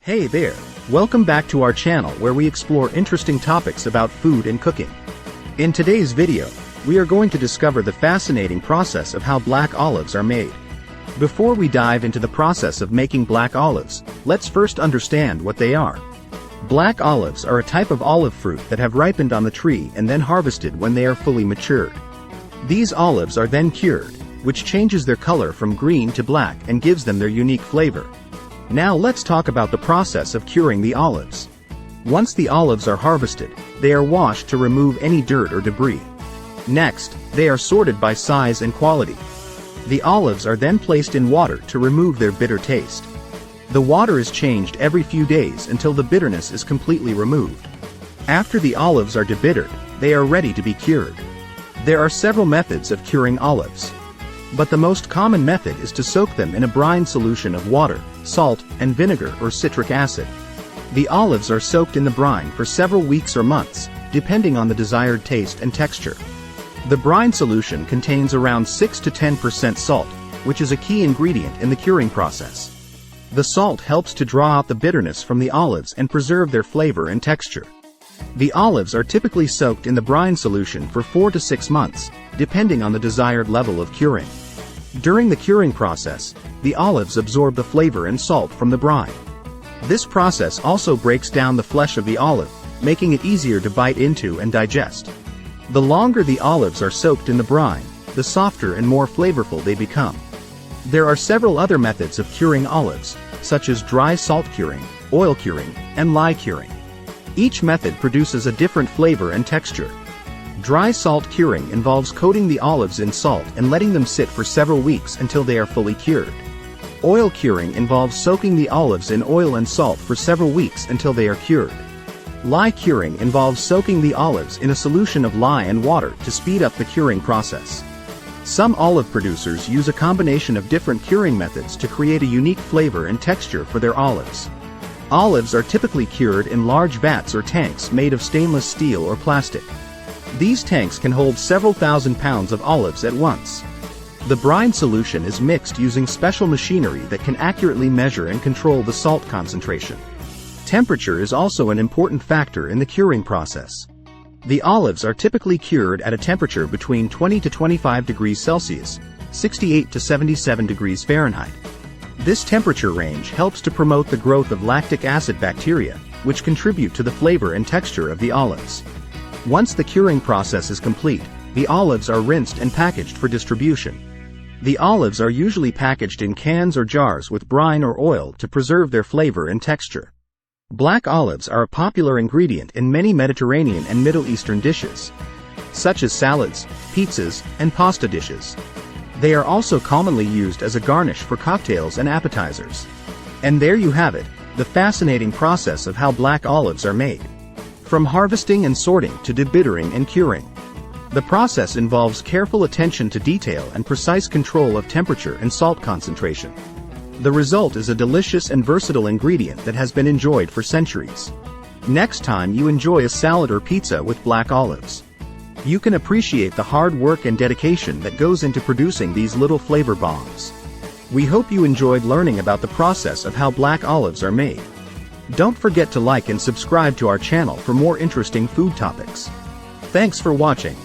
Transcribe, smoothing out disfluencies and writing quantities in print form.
Hey there, welcome back to our channel where we explore interesting topics about food and cooking. In today's video, we are going to discover the fascinating process of how black olives are made. Before we dive into the process of making black olives, let's first understand what they are. Black olives are a type of olive fruit that have ripened on the tree and then harvested when they are fully matured. These olives are then cured, which changes their color from green to black and gives them their unique flavor. Now let's talk about the process of curing the olives. Once the olives are harvested, they are washed to remove any dirt or debris. Next, they are sorted by size and quality. The olives are then placed in water to remove their bitter taste. The water is changed every few days until the bitterness is completely removed. After the olives are debittered, they are ready to be cured. There are several methods of curing olives, but the most common method is to soak them in a brine solution of water, salt, and vinegar or citric acid. The olives are soaked in the brine for several weeks or months, depending on the desired taste and texture. The brine solution contains around 6 to 10% salt, which is a key ingredient in the curing process. The salt helps to draw out the bitterness from the olives and preserve their flavor and texture. The olives are typically soaked in the brine solution for 4 to 6 months, depending on the desired level of curing. During the curing process, the olives absorb the flavor and salt from the brine. This process also breaks down the flesh of the olive, making it easier to bite into and digest. The longer the olives are soaked in the brine, the softer and more flavorful they become. There are several other methods of curing olives, such as dry salt curing, oil curing, and lye curing. Each method produces a different flavor and texture. Dry salt curing involves coating the olives in salt and letting them sit for several weeks until they are fully cured. Oil curing involves soaking the olives in oil and salt for several weeks until they are cured. Lye curing involves soaking the olives in a solution of lye and water to speed up the curing process. Some olive producers use a combination of different curing methods to create a unique flavor and texture for their olives. Olives are typically cured in large vats or tanks made of stainless steel or plastic. These tanks can hold several thousand pounds of olives at once. The brine solution is mixed using special machinery that can accurately measure and control the salt concentration. Temperature is also an important factor in the curing process. The olives are typically cured at a temperature between 20 to 25 degrees Celsius, 68 to 77 degrees Fahrenheit. This temperature range helps to promote the growth of lactic acid bacteria, which contribute to the flavor and texture of the olives. Once the curing process is complete, the olives are rinsed and packaged for distribution. The olives are usually packaged in cans or jars with brine or oil to preserve their flavor and texture. Black olives are a popular ingredient in many Mediterranean and Middle Eastern dishes, such as salads, pizzas, and pasta dishes. They are also commonly used as a garnish for cocktails and appetizers. And there you have it, the fascinating process of how black olives are made. From harvesting and sorting to debittering and curing. The process involves careful attention to detail and precise control of temperature and salt concentration. The result is a delicious and versatile ingredient that has been enjoyed for centuries. Next time you enjoy a salad or pizza with black olives, you can appreciate the hard work and dedication that goes into producing these little flavor bombs. We hope you enjoyed learning about the process of how black olives are made. Don't forget to like and subscribe to our channel for more interesting food topics. Thanks for watching.